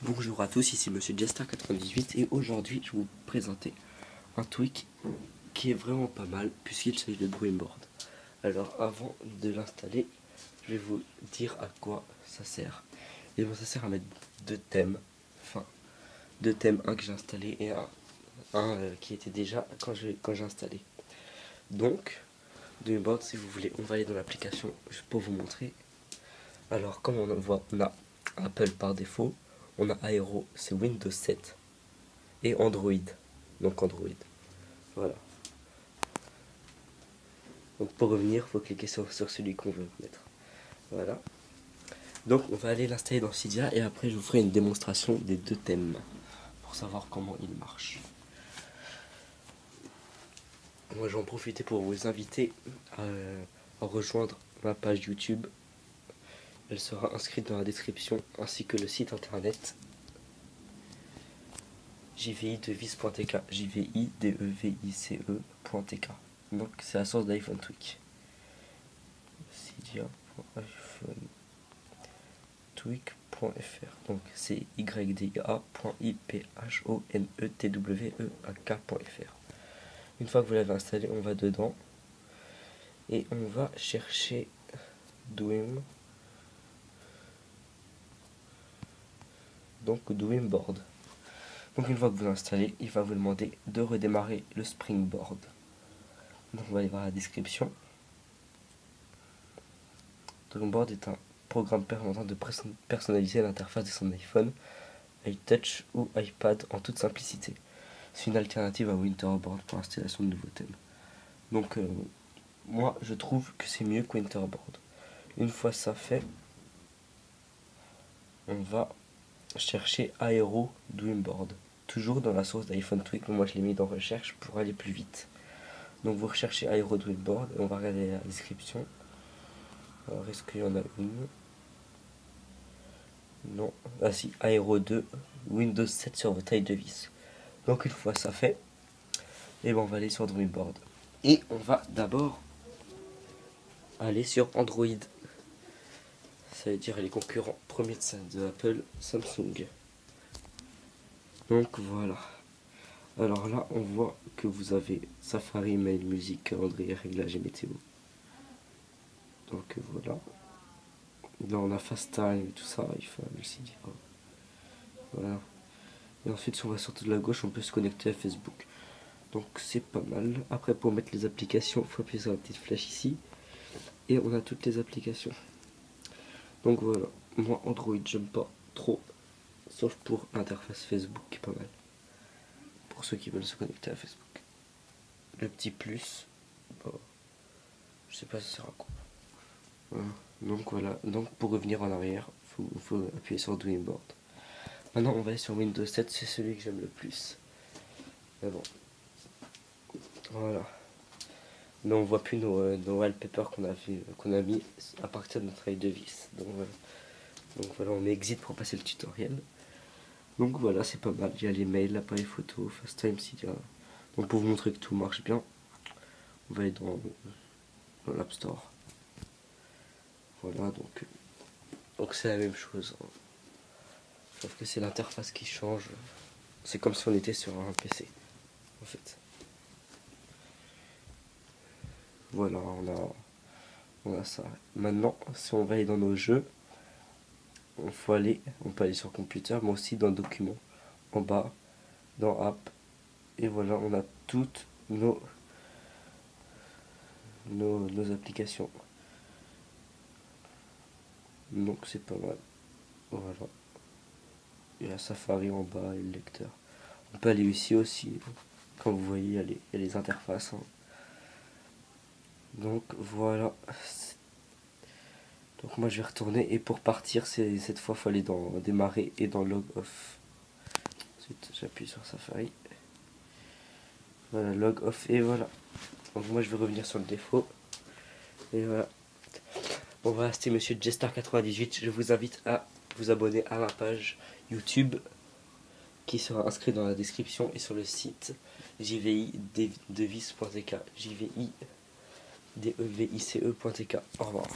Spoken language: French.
Bonjour à tous, ici Monsieur Jester98 et aujourd'hui je vais vous présenter un tweak qui est vraiment pas mal puisqu'il s'agit de Dreamboard. Alors avant de l'installer, je vais vous dire à quoi ça sert. Et bon, ça sert à mettre deux thèmes, un que j'ai installé et un qui était déjà quand j'ai installé. Donc, Dreamboard, si vous voulez, on va aller dans l'application juste pour vous montrer. Alors comme on voit, on a Apple par défaut. On a Aero, c'est Windows 7 et Android. Donc Android. Voilà. Donc pour revenir, il faut cliquer sur celui qu'on veut mettre. Voilà. Donc on va aller l'installer dans Cydia et après je vous ferai une démonstration des deux thèmes pour savoir comment il marche. Moi j'en profite pour vous inviter à rejoindre ma page YouTube. Elle sera inscrite dans la description ainsi que le site internet jvidevice.tk, jvidevice.tk. Donc c'est la source d'iPhone Tweak. Cydia.iPhone.tweak.fr. Donc c'est ydia.iphonetweak.fr. Une fois que vous l'avez installé, on va dedans et on va chercher Dream. Donc Dreamboard. Donc une fois que vous l'installez, il va vous demander de redémarrer le Springboard. Donc on va aller voir la description. Dreamboard est un programme permettant de personnaliser l'interface de son iPhone, iTouch ou iPad en toute simplicité. C'est une alternative à Winterboard pour l'installation de nouveaux thèmes. Donc moi je trouve que c'est mieux que Winterboard. Une fois ça fait, on va chercher Aero Dreamboard. Toujours dans la source d'iPhone Tweak, moi je l'ai mis dans recherche pour aller plus vite. Donc vous recherchez Aero Dreamboard et on va regarder la description. Alors est-ce qu'il y en a une? Non. Ah si, Aero 2, Windows 7 sur votre taille de vis. Donc une fois ça fait, et ben on va aller sur Dreamboard. Et on va d'abord aller sur Android. Ça veut dire les concurrents premiers de Apple, Samsung. Donc voilà. Alors là, on voit que vous avez Safari, Mail, Musique, calendrier, réglages et météo. Donc voilà. Là, on a FaceTime et tout ça, il faut aussi dire. Voilà. Et ensuite, si on va sortir de la gauche, on peut se connecter à Facebook. Donc c'est pas mal. Après, pour mettre les applications, il faut appuyer sur la petite flèche ici. Et on a toutes les applications. Donc voilà. Moi, Android, j'aime pas trop. Sauf pour l'interface Facebook qui est pas mal. Pour ceux qui veulent se connecter à Facebook. Le petit plus, bon, je sais pas ça sert à quoi. Voilà. Donc voilà, donc pour revenir en arrière, il faut appuyer sur Dreamboard. Maintenant on va aller sur Windows 7, c'est celui que j'aime le plus. Mais bon, voilà. Mais on voit plus nos wallpapers qu'on a mis à partir de notre taille de vis. Donc voilà, on met exit pour passer le tutoriel. Donc voilà, c'est pas mal. Il y a les mails, l'appareil photo, FaceTime, Cydia. Donc pour vous montrer que tout marche bien, on va aller dans l'App Store. Voilà, donc c'est la même chose. Sauf que c'est l'interface qui change. C'est comme si on était sur un PC, en fait. Voilà, on a ça. Maintenant, si on va aller dans nos jeux, on peut aller sur computer, mais aussi dans documents, en bas, dans app. Et voilà, on a toutes nos applications. Donc c'est pas mal. Voilà. Il y a Safari en bas et le lecteur. On peut aller ici aussi. Comme vous voyez, il y a les interfaces. Hein. Donc voilà. Donc moi je vais retourner et pour partir, cette fois il faut aller dans démarrer et dans log off. Ensuite j'appuie sur Safari. Voilà, log off et voilà. Donc moi je vais revenir sur le défaut. Et voilà. Bon voilà, c'était Monsieur Jester98. Je vous invite à vous abonner à ma page YouTube qui sera inscrite dans la description et sur le site jvidevice.tk, jvidevice.tk. Au revoir.